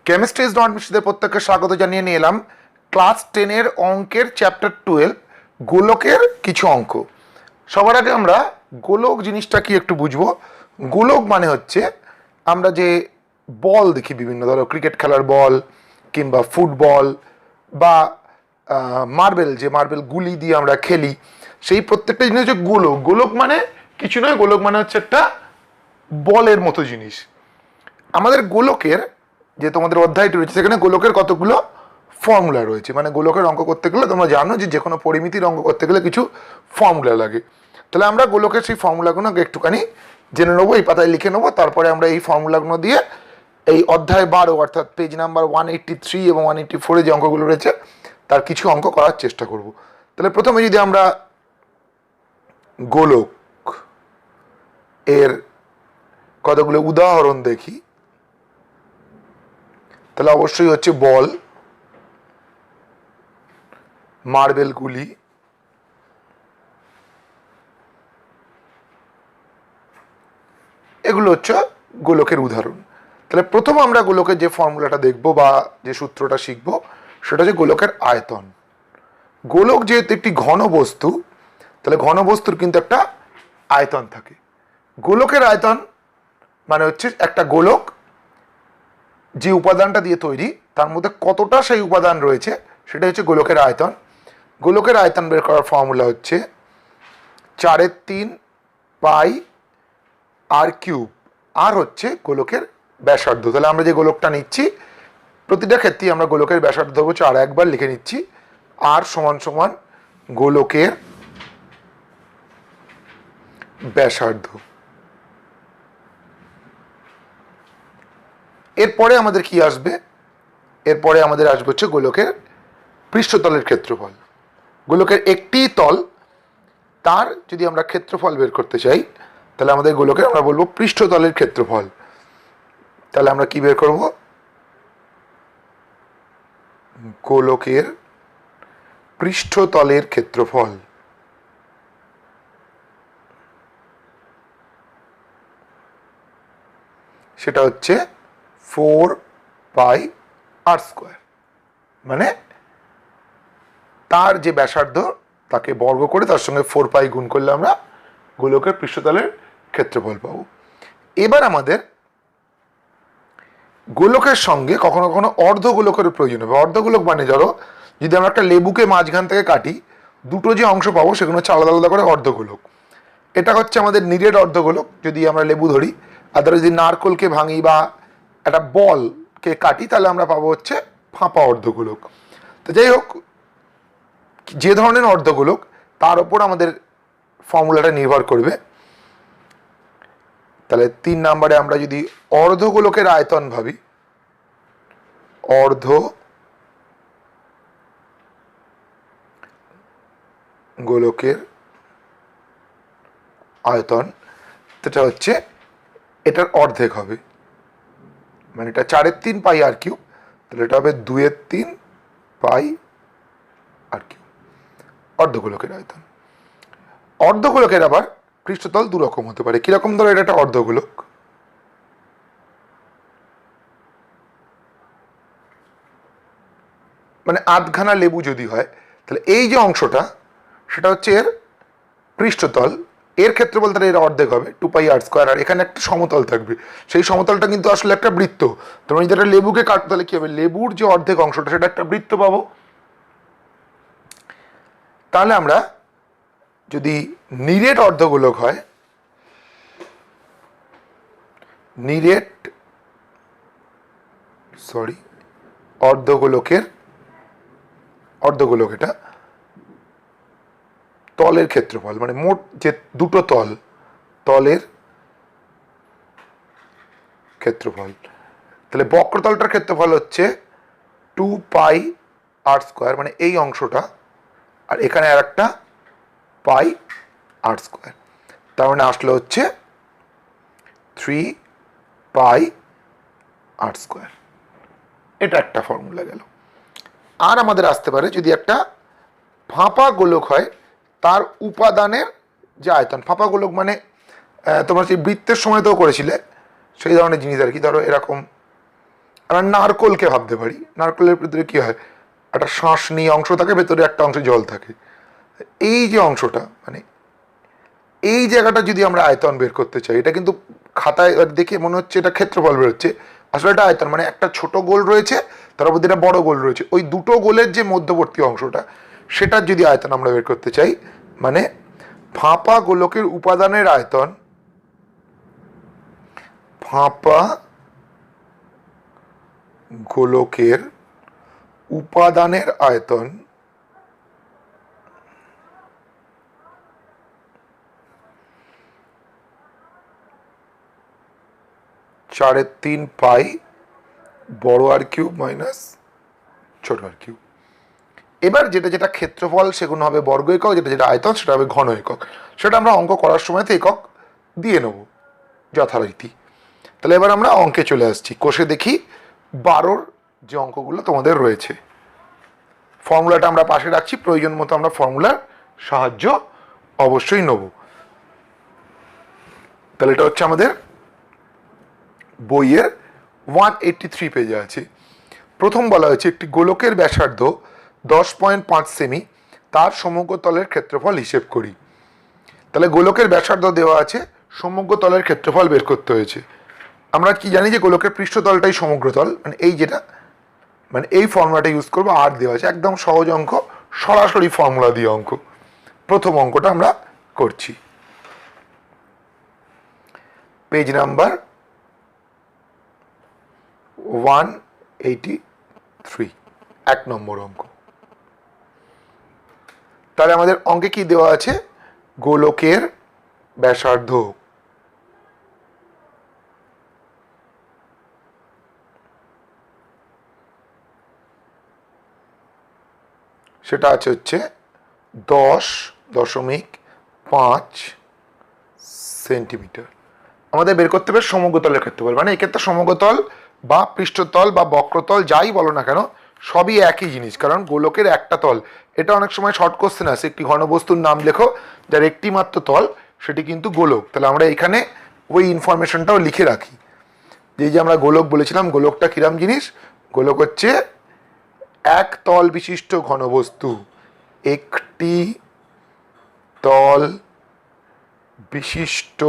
Chemistry is not মিস্ট্রিদের প্রত্যেককে স্বাগত জানিয়ে নিয়ে এলাম ক্লাস 10-এর অঙ্কের চ্যাপ্টার 12 গোলকের কিছু অঙ্ক। সবার আগে আমরা গোলক জিনিসটা কি একটু বুঝবো। গোলক মানে হচ্ছে আমরা যে বল দেখি বিভিন্ন, ধরো ক্রিকেট খেলার বল কিংবা ফুটবল বা মার্বেল, যে মার্বেল গুলি দিয়ে আমরা খেলি, সেই প্রত্যেকটা জিনিস হচ্ছে গোলক। গোলক মানে কিছু নয়, গোলক মানে হচ্ছে একটা বলের মতো জিনিস। আমাদের গোলকের যে তোমাদের অধ্যায়টি রয়েছে সেখানে গোলকের কতগুলো ফর্মুলা রয়েছে। মানে গোলকের অঙ্ক করতে গেলে তোমরা জানো যে কোনো পরিমিতির অঙ্ক করতে গেলে কিছু ফর্মুলা লাগে। তাহলে আমরা গোলকের সেই ফর্মুলাগুলো একটুখানি জেনে নেবো, এই পাতায় লিখে নেবো। তারপরে আমরা এই ফর্মুলাগুলো দিয়ে এই অধ্যায় 12 অর্থাৎ পেজ নাম্বার 183 এবং 184 যে অঙ্কগুলো রয়েছে তার কিছু অঙ্ক করার চেষ্টা করব। তাহলে প্রথমে যদি আমরা গোলক এর কতগুলো উদাহরণ দেখি, তাহলে অবশ্যই হচ্ছে বল, মার্বেল গুলি, এগুলো হচ্ছে গোলকের উদাহরণ। তাহলে প্রথম আমরা গোলকের যে ফর্মুলাটা দেখব বা যে সূত্রটা শিখব সেটা হচ্ছে গোলকের আয়তন। গোলক যেহেতু একটি ঘন বস্তু, তাহলে ঘন বস্তুর কিন্তু একটা আয়তন থাকে। গোলকের আয়তন মানে হচ্ছে একটা গোলক যে উপাদানটা দিয়ে তৈরি তার মধ্যে কতটা সেই উপাদান রয়েছে সেটা হচ্ছে গোলকের আয়তন। গোলকের আয়তন বের করার ফর্মুলা হচ্ছে 4/3 পাই আর কিউব, আর হচ্ছে গোলকের ব্যাসার্ধ। তাহলে আমরা যে গোলকটা নিচ্ছি প্রতিটা ক্ষেত্রেই আমরা গোলকের ব্যাসার্ধ ধরবো 4, একবার লিখে নিচ্ছি আর সমান সমান গোলকের ব্যাসার্ধ। এরপরে আমাদের কি আসবে? এরপরে আমাদের আসবে হচ্ছে গোলকের পৃষ্ঠতলের ক্ষেত্রফল। গোলকের একটি তল, তার যদি আমরা ক্ষেত্রফল বের করতে চাই তাহলে আমাদের গোলকের আমরা বলবো পৃষ্ঠতলের ক্ষেত্রফল। তাহলে আমরা কি বের করব? গোলকের পৃষ্ঠতলের ক্ষেত্রফল। সেটা হচ্ছে 4 পাই আর স্কোয়ার। মানে তার যে ব্যাসার্ধ তাকে বর্গ করে তার সঙ্গে 4 পাই গুণ করলে আমরা গোলকের পৃষ্ঠতলের ক্ষেত্রফল পাবো। এবার আমাদের গোলকের সঙ্গে কখনো কখনো অর্ধগোলকের প্রয়োজন হবে। অর্ধগোলক মানে ধরো যদি আমরা একটা লেবুকে মাঝখান থেকে কাটি, দুটো যে অংশ পাবো সেগুলো হচ্ছে আলাদা আলাদা করে অর্ধগোলক। এটা হচ্ছে আমাদের নিরেট অর্ধগোলক যদি আমরা লেবু ধরি। আর ধরো যদি নারকোলকে ভাঙি বা একটা বলকে কাটি তাহলে আমরা পাবো হচ্ছে ফাঁপা অর্ধগোলক। তো যাই হোক, যে ধরনের অর্ধগোলক তার ওপর আমাদের ফর্মুলাটা নির্ভর করবে। তাহলে 3 নম্বরে আমরা যদি অর্ধগোলকের আয়তন ভাবি, অর্ধ গোলকের আয়তন, সেটা হচ্ছে এটার অর্ধেক হবে। মানে এটা 4/3 পাই আর কিউব, তাহলে এটা হবে 2/3 পাই আর কিউব, অর্ধগোলকের আয়তন। অর্ধগোলকের আবার পৃষ্ঠতল দুরকম হতে পারে। কিরকম? ধরো এটা একটা অর্ধগোলক, মানে আধখানা লেবু যদি হয় তাহলে এই যে অংশটা সেটা হচ্ছে এর পৃষ্ঠতল, এর ক্ষেত্রফল তাহলে এর অর্ধেক হবে 2 পাই আর স্কোয়ার। আর এখানে একটা সমতল থাকবে, সেই সমতলটা কিন্তু আসলে একটা বৃত্ত। তোমরা যদি একটা লেবুকে কাটো তাহলে কি হবে? লেবুর যে অর্ধেক অংশটা সেটা একটা বৃত্ত পাবো। তাহলে আমরা যদি নিরেট অর্ধগোলক হয়, নিরেট অর্ধগোলক এটা তলের ক্ষেত্রফল, মানে মোট যে দুটো তলের ক্ষেত্রফল। তাহলে বক্রতলটার ক্ষেত্রফল হচ্ছে 2 পাই আর স্কোয়ার, মানে এই অংশটা, আর এখানে আর একটা পাই আর স্কোয়ার। তার মানে আসলে হচ্ছে 3 পাই আর স্কোয়ার। এটা একটা ফর্মুলা গেল। আর আমাদের আসতে পারে যদি একটা ফাঁপা গোলক হয় তার উপাদানের যে আয়তন। ফাঁপা গোলক মানে তোমরা সেই বৃত্তের সময় তো করেছিলে সেই ধরনের জিনিস আর কি। ধরো এরকম আমরা নারকোলকে ভাবতে পারি, নারকোলের ভিতরে কি হয়, একটা শাঁসনি অংশ থাকে, ভেতরে একটা অংশে জল থাকে। এই যে অংশটা, মানে এই জায়গাটা যদি আমরা আয়তন বের করতে চাই, এটা কিন্তু খাতায় দেখে মনে হচ্ছে এটা ক্ষেত্রফল বেরোচ্ছে, আসলে এটা আয়তন, মানে একটা ছোট গোল রয়েছে, তার মধ্যে একটা বড় গোল রয়েছে, ওই দুটো গোলের যে মধ্যবর্তী অংশটা, সেটার যদি আয়তন আমরা বের করতে চাই, মানে ফাঁপা গোলকের উপাদানের আয়তন, ফাঁপা গোলকের উপাদানের আয়তন চারের 3 পাই বড় আর কিউব মাইনাস ছোট আর কিউব। এবার যেটা যেটা ক্ষেত্রফল সেগুলো হবে বর্গ একক, যেটা যেটা আয়তন সেটা হবে ঘন একক। সেটা আমরা অঙ্ক করার সময় তো একক দিয়ে নেব যথারীতি। তাহলে এবার আমরা অঙ্কে চলে আসছি, কোষে দেখি 12 যে অঙ্কগুলো তোমাদের রয়েছে। ফর্মুলাটা আমরা পাশে রাখছি, প্রয়োজন মতো আমরা ফর্মুলার সাহায্য অবশ্যই নেব। তাহলে এটা হচ্ছে আমাদের বইয়ের 183 পেজে আছে। প্রথম বলা হয়েছে একটি গোলকের ব্যাসার্ধ 10.5 সেমি, তার সমগ্র তলের ক্ষেত্রফল হিসেব করি। তাহলে গোলকের ব্যাসার্ধ দেওয়া আছে, সমগ্র তলের ক্ষেত্রফল বের করতে হয়েছে। আমরা কি জানি যে গোলকের পৃষ্ঠতলটাই সমগ্র তল, মানে এই যেটা, মানে এই ফর্মুলাটা ইউজ করবো, আর দেওয়া আছে একদম সহজ অঙ্ক, সরাসরি ফর্মুলা দিয়ে অঙ্ক। প্রথম অঙ্কটা আমরা করছি, পেজ নাম্বার 183, 1 নম্বর অঙ্ক। তাহলে আমাদের অঙ্কে কি দেওয়া আছে, গোলকের ব্যাসার্ধ সেটা আছে হচ্ছে 10.5 সেন্টিমিটার। আমাদের বের করতে হবে সমগ্র তলের ক্ষেত্রফল, মানে এক্ষেত্রে সমগ্র তল বা পৃষ্ঠতল বা বক্রতল যাই বলো না কেন সবই একই জিনিস, কারণ গোলকের একটা তল। এটা অনেক সময় শর্ট কোশ্চেন আসে, একটি ঘনবস্তুর নাম লেখো যার একটি মাত্র তল, সেটি কিন্তু গোলক। তাহলে আমরা এখানে ওই ইনফরমেশনটাও লিখে রাখি, যে আমরা গোলক বলেছিলাম, গোলকটা কিরাম জিনিস, গোলক হচ্ছে এক তল বিশিষ্ট ঘনবস্তু, একটি তল বিশিষ্ট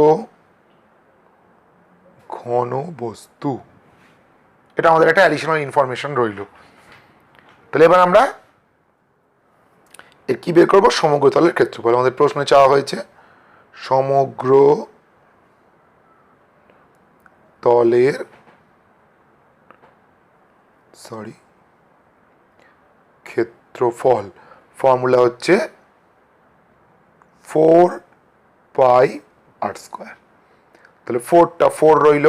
ঘনবস্তু। এটা আমাদের একটা অ্যাডিশনাল ইনফরমেশন রইল। তাহলে এবার আমরা এর কি বের করবো, সমগ্র তলের ক্ষেত্রফল। আমাদের প্রশ্নে চাওয়া হয়েছে সমগ্র তলের ক্ষেত্রফল। ফর্মুলা হচ্ছে 4 পাই আর স্কোয়ার। তাহলে 4টা 4 রইল,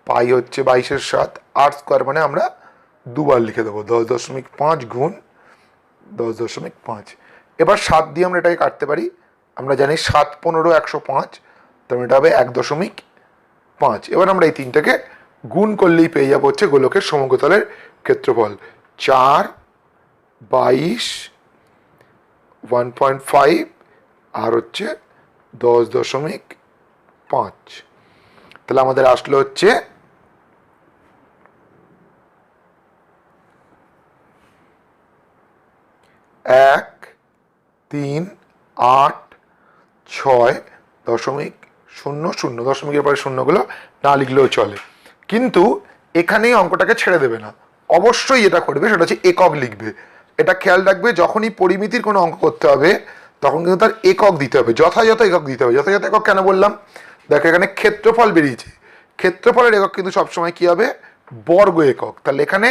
পাই হচ্ছে 22/7, আর স্কোয়ার মানে আমরা দুবার লিখে দেবো, 10.5 গুণ 10.5। এবার 7 দিয়ে আমরা এটাকে কাটতে পারি, আমরা জানি 7 15 105, তাহলে এটা হবে 1.5। এবার আমরা এই তিনটাকে গুণ করলেই পেয়ে যাবো হচ্ছে গোলকের সমগ্র তলের ক্ষেত্রফল, 4 22 1.5 আর হচ্ছে 10.5। তাহলে আমাদের আসলো হচ্ছে 138.6.00। দশমিকের পরে শূন্যগুলো না লিখলেও চলে, কিন্তু এখানেই অঙ্কটাকে ছেড়ে দেবে না, অবশ্যই এটা করবে, সেটা হচ্ছে একক লিখবে। এটা খেয়াল রাখবে, যখনই পরিমিতির কোনো অঙ্ক করতে হবে তখন কিন্তু তার একক দিতে হবে, যথাযথ একক দিতে হবে। যথাযথ একক কেন বললাম, দেখো এখানে ক্ষেত্রফল বেরিয়েছে, ক্ষেত্রফলের একক কিন্তু সবসময় কি হবে, বর্গ একক। তাহলে এখানে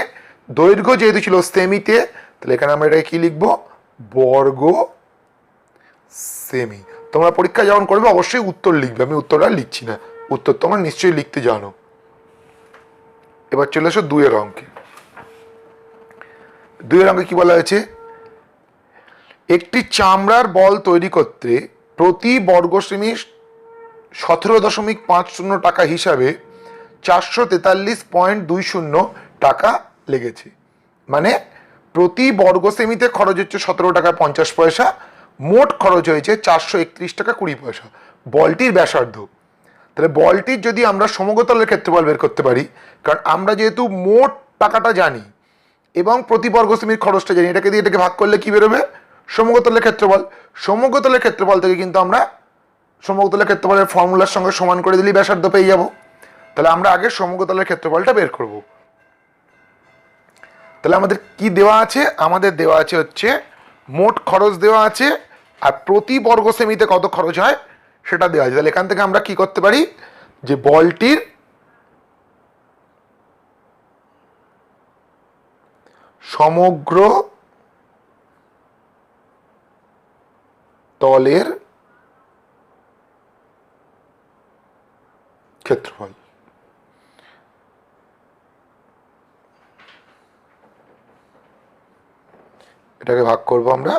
দৈর্ঘ্য যেহেতু ছিল সেমিতে, তাহলে এখানে আমরা এটাকে কি লিখবো, বর্গ সেমি। তোমরা পরীক্ষা যখন করবে অবশ্যই উত্তর লিখবে, আমি উত্তরটা লিখছি না, উত্তর তোমরা নিশ্চয়ই লিখতে জানো। এবার চলে এসো 2 এর অঙ্কে। 2 এর অঙ্কে কি বলা হয়েছে, একটি চামড়ার বল তৈরি করতে প্রতি বর্গ সেমি 17.50 টাকা হিসাবে 443.20 টাকা লেগেছে। মানে প্রতি বর্গ সেমিতে খরচ হচ্ছে 17 টাকা 50 পয়সা, মোট খরচ হয়েছে 431 টাকা 20 পয়সা বলটির ব্যাসার্ধ। তাহলে বলটির যদি আমরা সমগ্র তলের ক্ষেত্রফল বের করতে পারি, কারণ আমরা যেহেতু মোট টাকাটা জানি এবং প্রতি বর্গ সেমির খরচটা জানি, এটাকে দিয়ে এটাকে ভাগ করলে কি বেরোবে? সমগ্রতলের ক্ষেত্রফল। সমগ্রতলের ক্ষেত্রফল থেকে কিন্তু আমরা সমগ্রতলের ক্ষেত্রফলের ফর্মুলার সঙ্গে সমান করে দিলেই ব্যাসার্ধ পেয়ে যাব। তাহলে আমরা আগে সমগ্রতলের ক্ষেত্রফলটা বের করব। তাহলে আমাদের কি দেওয়া আছে? আমাদের দেওয়া আছে হচ্ছে মোট খরচ দেওয়া আছে, আর প্রতি বর্গ সেমিতে কত খরচ হয় সেটা দেওয়া আছে। তাহলে এখান থেকে আমরা কি করতে পারি, যে বলটির সমগ্র তলের ক্ষেত্রফল, এটাকে ভাগ করব আমরা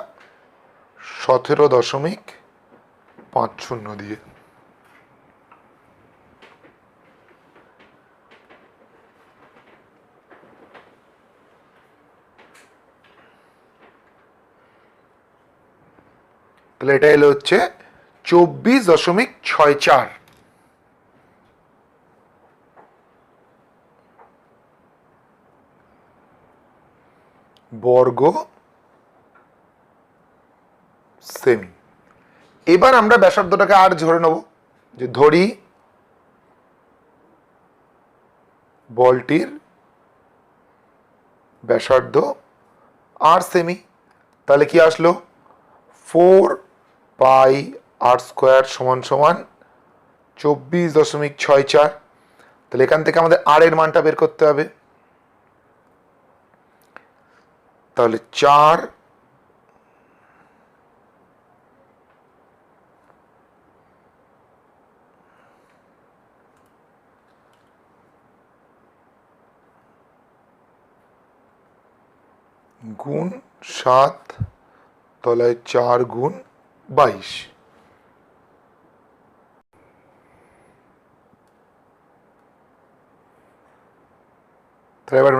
17.50 দিয়ে। তাহলে এটা এলো হচ্ছে 24.64 বর্গ সেমি। এবার আমরা ব্যাসার্ধটাকে আর ধরে নেব, যে ধরি বলটির ব্যাসার্ধ আর সেমি। তাহলে কি আসলো? 4πr² সমান সমান 24.64। তাহলে এখান থেকে আমাদের আর এর মানটা বের করতে হবে। তাহলে 4 গুণ 7 তলায় 4 গুণ 22। তাহলে এবার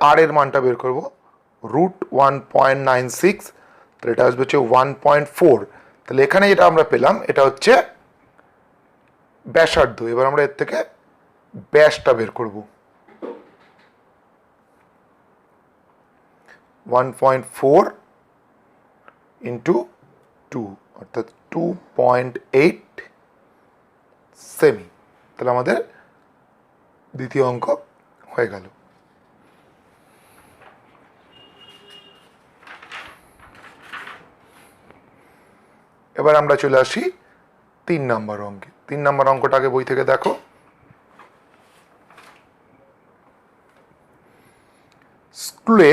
আর এর মানটা বের করবো, √1.96। তাহলে এটা আসবে হচ্ছে 1.4। তাহলে এখানে যেটা আমরা পেলাম এটা হচ্ছে ব্যাসার্ধ। এবার আমরা এর থেকে ব্যাসটা বের করব। 1.4 ইন্টু 2 অর্থাৎ 2.8 সেমি। তাহলে আমাদের দ্বিতীয় অঙ্ক হয়ে গেল। এবার আমরা চলে আসি 3 নম্বর অঙ্কে। 3 নম্বর অঙ্কটাকে বই থেকে দেখো। স্কুলে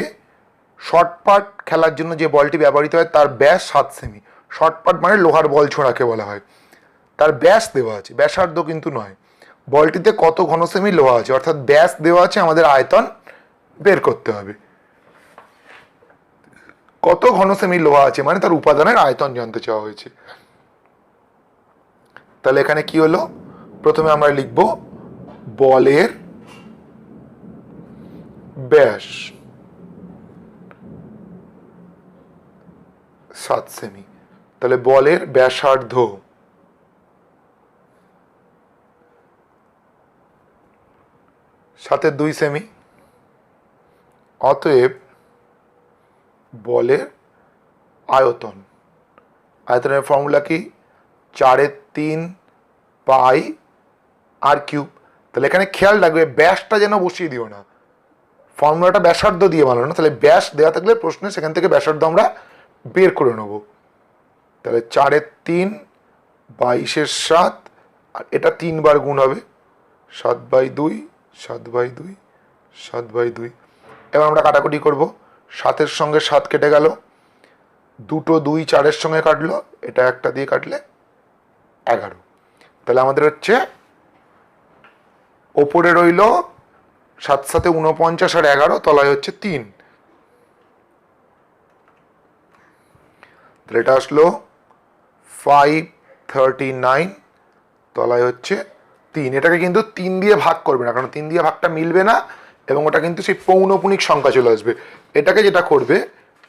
শর্টপাট খেলার জন্য যে বলটি ব্যবহৃত হয় তার ব্যাস 7 সেমি। শর্টপাট মানে লোহার বল ছোঁড়াকে বলা হয়। তার ব্যাস দেওয়া আছে, ব্যাসার্ধ কিন্তু নয়। বলটিতে কত ঘন সেমি লোহা আছে, অর্থাৎ ব্যাস দেওয়া আছে, আমাদের আয়তন বের করতে হবে। কত ঘন সেমি লোহা আছে মানে তার উপাদানের আয়তন জানতে চাওয়া হয়েছে। তাহলে এখানে কি হলো, প্রথমে আমরা লিখব বলের ব্যাস 7 সেমি। তাহলে বলের ব্যাসার্ধ 7/2 সেমি। অতএব বলের আয়তন, আয়তনের ফর্মুলা কি? 4/3 পাই আর কিউব। তাহলে এখানে খেয়াল রাখবে ব্যাসটা যেন বসিয়ে দিও না, ফর্মুলাটা ব্যাসার্ধ দিয়ে বানানো না। তাহলে ব্যাস দেওয়া থাকলে প্রশ্নে সেখান থেকে ব্যাসার্ধ আমরা বের করে নেব। তাহলে 4/3 22/7, আর এটা 3 বার গুণ হবে, 7/2 7/2 7/2। এবার আমরা কাটাকুটি করব। 7-এর সঙ্গে 7 কেটে গেল, 2 2 4-এর সঙ্গে কাটলো, এটা একটা দিয়ে কাটলে 11। তাহলে আমাদের হচ্ছে ওপরে রইল 7 7 49 আর 11, তলায় হচ্ছে 3। তাহলে এটা আসলো 539, তলায় হচ্ছে 3। এটাকে কিন্তু 3 দিয়ে ভাগ করবে না, কারণ 3 দিয়ে ভাগটা মিলবে না এবং ওটা কিন্তু সেই পৌনপুনিক সংখ্যা চলে আসবে। এটাকে যেটা করবে,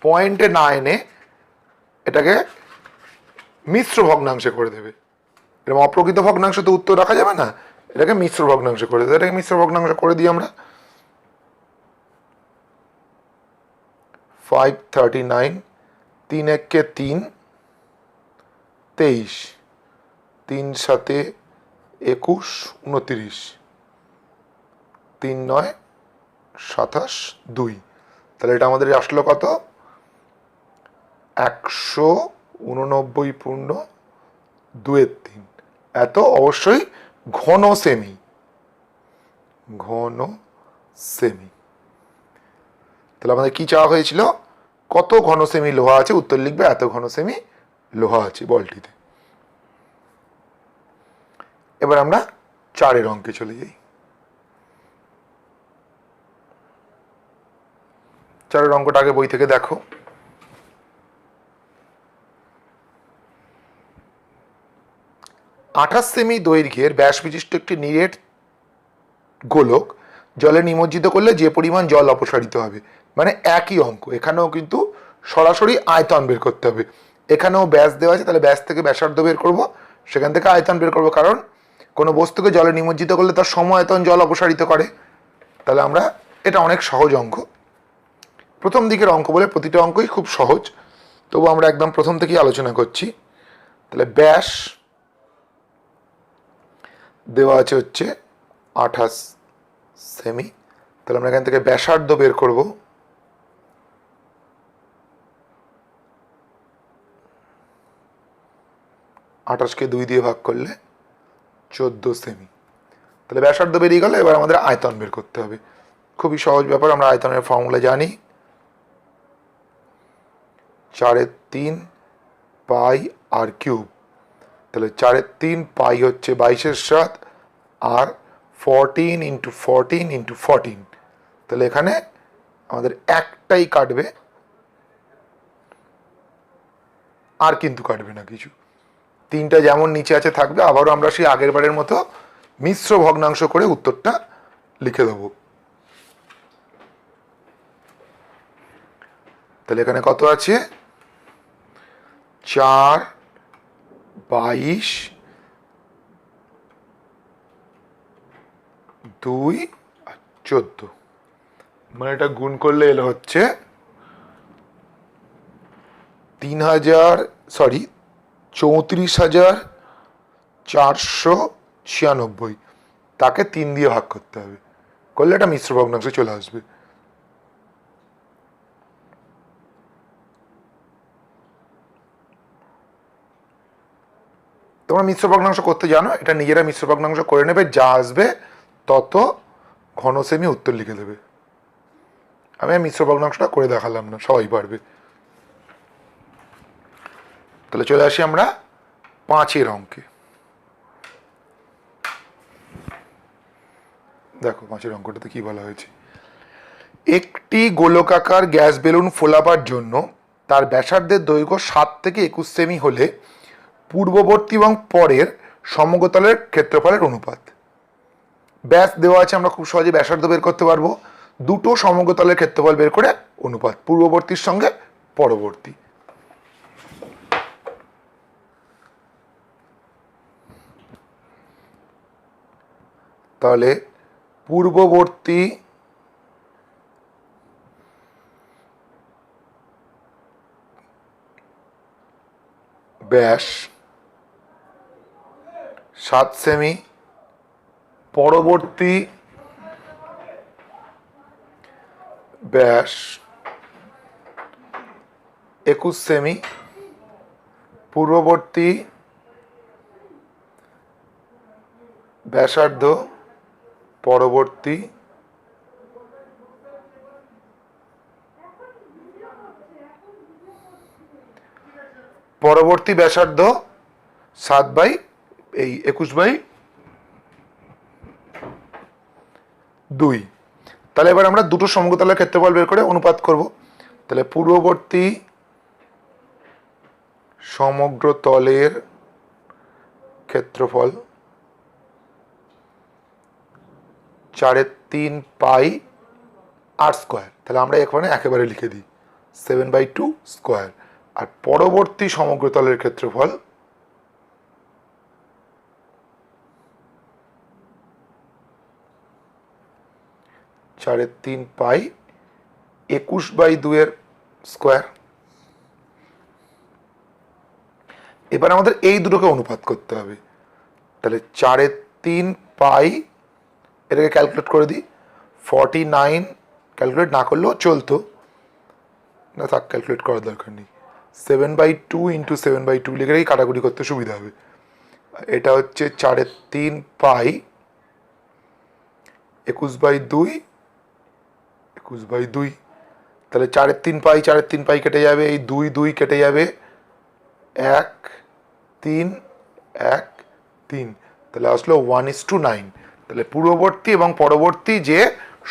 পয়েন্টে না এনে এটাকে মিশ্র ভগ্নাংশে করে দেবে। এরকম অপ্রকৃত ভগ্নাংশ তো উত্তর রাখা যাবে না, এটাকে মিশ্র ভগ্নাংশ করে দেবে। এটাকে মিশ্র ভগ্নাংশ করে দিই আমরা। 539, 3 একে 3, 23, 3 7 21, 29, 3 9 27, 2। তাহলে এটা আমাদের আসলো কত? 189.2 এত অবশ্যই ঘন সেমি, ঘন সেমি। তাহলে আমাদের কি চাওয়া হয়েছিল? কত ঘন সেমি লোহা আছে? উত্তর লিখবে এত ঘন সেমি লোহা আছে বলটিতে। এবার আমরা 4 অঙ্কে চলে যাই। 4 অঙ্কটা আগে বই থেকে দেখো। আঠাশ সেমি দৈর্ঘ্যের ব্যাস বিশিষ্ট একটি নিরেট গোলক জলে নিমজ্জিত করলে যে পরিমাণ জল অপসারিত হবে, মানে একই অঙ্ক। এখানেও কিন্তু সরাসরি আয়তন বের করতে হবে। এখানেও ব্যাস দেওয়া আছে, তাহলে ব্যাস থেকে ব্যাসার্ধ বের করব, সেখান থেকে আয়তন বের করব, কারণ কোনো বস্তুকে জলে নিমজ্জিত করলে তার সম আয়তন জল অপসারিত করে। তাহলে আমরা, এটা অনেক সহজ অঙ্ক, প্রথম দিকের অঙ্ক বলে প্রতিটা অঙ্কই খুব সহজ, তবু আমরা একদম প্রথম থেকেই আলোচনা করছি। তাহলে ব্যাস দেওয়া আছে হচ্ছে 28 সেমি। তাহলে আমরা এখান থেকে ব্যাসার্ধ বের করব। আঠাশকে 2 দিয়ে ভাগ করলে 14 সেমি। তাহলে ব্যাসার্ধ বেরিয়ে গেল, এবার আমাদের আয়তন বের করতে হবে। খুবই সহজ ব্যাপার, আমরা আয়তনের ফর্মুলা জানি। 4/3 পাই আর কিউব। তাহলে 4/3 পাই হচ্ছে 22/7 আর 14 × 14 × 14। তাহলে এখানে আমাদের একটাই কাটবে, আর কিন্তু কাটবে না কিছু। 3টা যেমন নিচে আছে থাকবে। আবারও আমরা সেই আগের বারের মতো মিশ্র ভগ্নাংশ করে উত্তরটা লিখে দেবো। তাহলে এখানে কত আছে? 4, 22, 2 আর 14। মানে এটা গুণ করলে এলো হচ্ছে 34,496। তাকে 3 দিয়ে ভাগ করতে হবে, করলে একটা মিশ্র ভগ্নাংশ চলে আসবে। তোমরা মিশ্র ভগ্নাংশ করতে জানো, এটা নিজেরা মিশ্র ভগ্নাংশ করে নেবে, যা আসবে তত ঘন সেমি উত্তর লিখে দেবে। আমি মিশ্র ভগ্নাংশটা করে দেখালাম না, সবাই পারবে। তাহলে চলে আসি আমরা 5 অঙ্কে। দেখো 5 অঙ্কটাতে কি বলা হয়েছে। একটি গোলকাকার গ্যাস বেলুন ফোলাবার জন্য তার ব্যাসার্ধের দৈর্ঘ্য 7 থেকে 21 সেমি হলে পূর্ববর্তী এবং পরের সমগতলের ক্ষেত্রফলের অনুপাত। ব্যাস দেওয়া আছে, আমরা খুব সহজে ব্যাসার্ধ বের করতে পারবো। দুটো সমগতলের ক্ষেত্রফল বের করে অনুপাত, পূর্ববর্তীর সঙ্গে পরবর্তী। তাহলে পূর্ববর্তী ব্যাস 7 সেমি, পরবর্তী ব্যাস 21 সেমি, পূর্ববর্তী ব্যাসার্ধ পরবর্তী ব্যাসার্ধ 7/21/2। তাহলে এবার আমরা দুটো সমগতলের ক্ষেত্রফল বের করে অনুপাত করব। তাহলে পূর্ববর্তী সমগ্র তলের ক্ষেত্রফল 4/3 পাই আর স্কোয়ার। তাহলে আমরা এখানে একেবারে লিখে দিই 7/2 স্কোয়ার। আর পরবর্তী সমগ্র তলের ক্ষেত্রফল 4/3 পাই 21/2 স্কোয়ার। এবার আমাদের এই দুটোকে অনুপাত করতে হবে, তাহলে 4/3 এটাকে ক্যালকুলেট করে দিই, 49, ক্যালকুলেট না করলেও চলতো, না থাক ক্যালকুলেট করার দরকার নেই, 7/2 ইন্টু 7/2 লিখে রেখে কাটাকুটি করতে সুবিধা হবে। এটা হচ্ছে 4/3 21/2, 21/2, তাহলে 4/3 কেটে যাবে, এই 2 কেটে যাবে, 1 3 1 3, তাহলে আসলো 1:9। তাহলে পূর্ববর্তী এবং পরবর্তী যে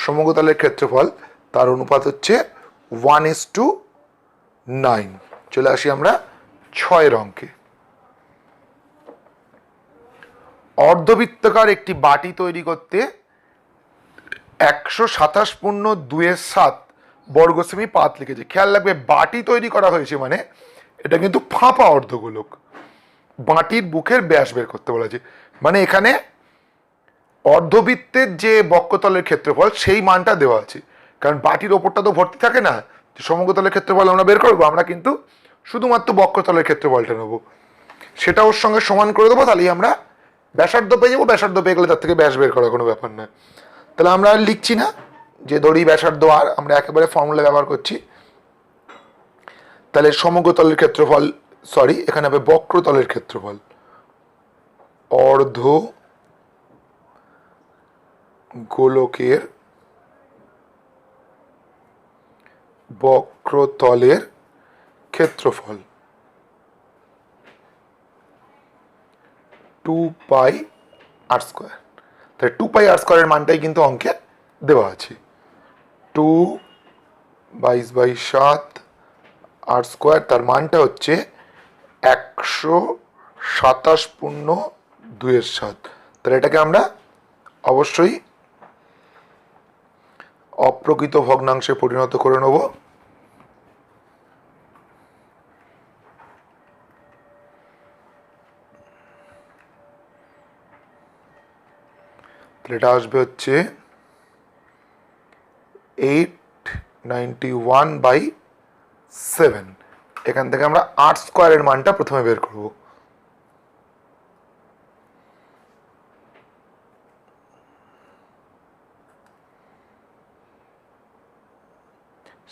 সমগ্রতলের ক্ষেত্রফল তার অনুপাত হচ্ছে 1:9। চলে আসি আমরা 6 অঙ্কে। অর্ধবৃত্তাকার একটি বাটি তৈরি করতে 127.2 বর্গ সেমি পাত লিখেছে। খেয়াল রাখবে, বাটি তৈরি করা হয়েছে মানে এটা কিন্তু ফাঁপা অর্ধগোলক, বাটির বুকের ব্যাস বের করতে বলেছে, মানে এখানে অর্ধবৃত্তের যে বক্ষতলের ক্ষেত্রফল সেই মানটা দেওয়া আছে, কারণ বাটির ওপরটা তো ভর্তি থাকে না, যে সমগ্রতলের ক্ষেত্রফল আমরা বের করবো, আমরা কিন্তু শুধুমাত্র বক্ষতলের ক্ষেত্রফলটা নেবো, সেটা ওর সঙ্গে সমান করে দেবো, তাহলেই আমরা ব্যাসার্ধ পেয়ে যাবো। ব্যাসার্ধ পেয়ে গেলে তার থেকে ব্যাস বের করার কোনো ব্যাপার নয়। তাহলে আমরা আর লিখছি না, যে ধরি ব্যাসার্ধ আর, আমরা একেবারে ফর্মুলা ব্যবহার করছি। তাহলে সমগ্রতলের ক্ষেত্রফল, সরি এখানে হবে বক্রতলের ক্ষেত্রফল, অর্ধ গোলকের বক্রতলের ক্ষেত্রফল 2πr²। তাহলে 2πr² এর মানটাই কিন্তু অঙ্কে দেওয়া আছে, 2/7 r², তার মানটা হচ্ছে 127.2। তাহলে এটাকে আমরা অবশ্যই অপ্রকৃত ভগ্নাংশে পরিণত করে নেব। এটা আসবে হচ্ছে 891/7। এখান থেকে আমরা r² এর মানটা প্রথমে বের করব।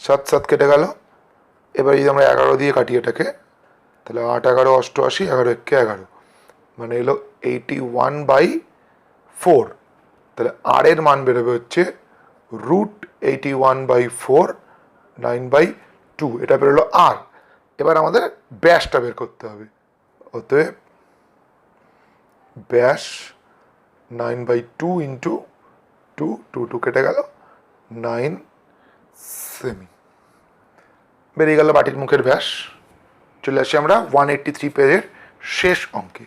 7 7 কেটে গেল। এবার যদি আমরা 11 দিয়ে কাটি এটাকে, তাহলে 8 11 88, 11 1 11, মানে এলো 81/4। তাহলে আর এর মান বেরোবে হচ্ছে √81/4, 9/2, এটা বেরোলো আর। এবার আমাদের ব্যাসটা বের করতে হবে, অতএব ব্যাস 9/2 ইন্টু 2, 2 2 কেটে গেল, 9 সেমি বেরিয়ে গেল বাটির মুখের ব্যাস। চলে আসি আমরা 183 পেজের শেষ অঙ্কে।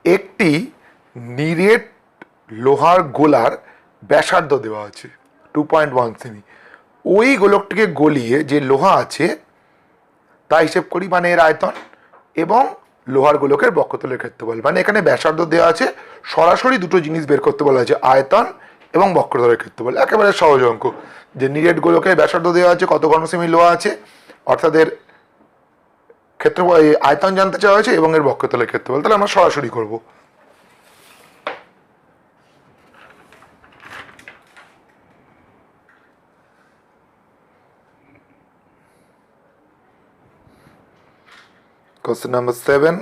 একটি নিরেট লোহার গোলার ব্যাসার্ধ দেওয়া আছে 2.1 সেমি। ওই গোলকটিকে গলিয়ে যে লোহা আছে তা হিসেব করি, মানে এর আয়তন এবং লোহার গোলকের বক্ষতলের ক্ষেত্রফল। মানে এখানে ব্যাসার্ধ দেওয়া আছে, সরাসরি দুটো জিনিস বের করতে বলা আছে, আয়তন এবং বক্ষতলের ক্ষেত্রফল। একেবারে সহজ অঙ্ক, যে নিরেট গোলকের ব্যাসার্ধ দেওয়া আছে, কত ঘন সেমি লোহা আছে, অর্থাৎ এর ক্ষেত্রফল, আয়তন জানতে চাওয়া হয়েছে এবং এর বক্ষতলের ক্ষেত্রফল। তাহলে আমরা সরাসরি করব। কোশ্চেন নাম্বার 7,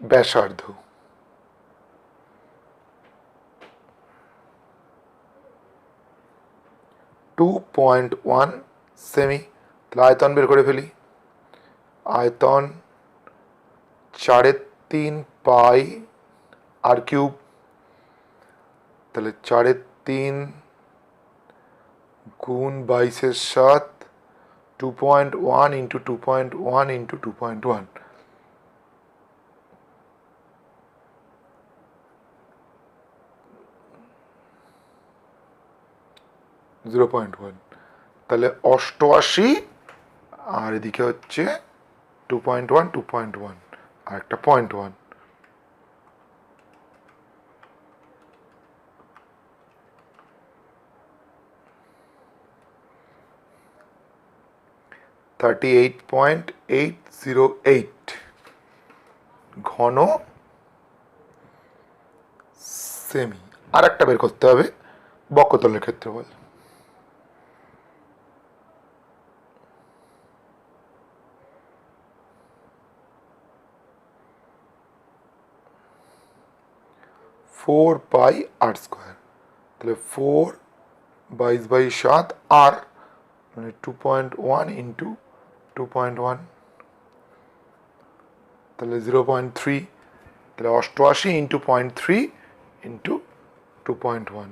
ব্যাসার্ধ। (2.1 সেমি)। তাহলে আয়তন বের করে ফেলি। আয়তন 3/4πr³। তাহলে 3/4 গুণ 22/7, 2.1 ইন্টু 2.1 ইন্টু 2.1, 0.1। তাহলে 88, আর এদিকে হচ্ছে 2.1 2.1 আর একটা 0.1। 38.808 ঘন সেমি। আর একটা বের করতে হবে বক্রতলের ক্ষেত্রফল। ফোর পাই আর স্কোয়ার, তাহলে 4/7 আর মানে 2.1 ইন্টু 2.1, তাহলে 0.3, তাহলে 88 ইন্টু 0.3 ইন্টু 2.1,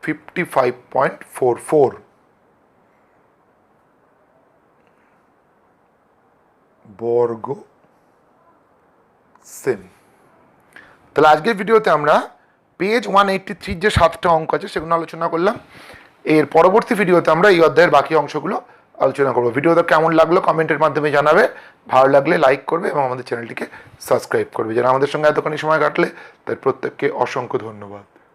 55.44 বর্গ সেমি। তাহলে আজকের ভিডিওতে আমরা পেজ 183 যে 7টা অঙ্ক আছে সেগুলো আলোচনা করলাম। এর পরবর্তী ভিডিওতে আমরা এই অধ্যায়ের বাকি অংশগুলো আলোচনা করবো। ভিডিওটা কেমন লাগলো কমেন্টের মাধ্যমে জানাবে, ভালো লাগলে লাইক করবে এবং আমাদের চ্যানেলটিকে সাবস্ক্রাইব করবে। যারা আমাদের সঙ্গে এতক্ষণ সময় কাটলে তাই প্রত্যেককে অসংখ্য ধন্যবাদ।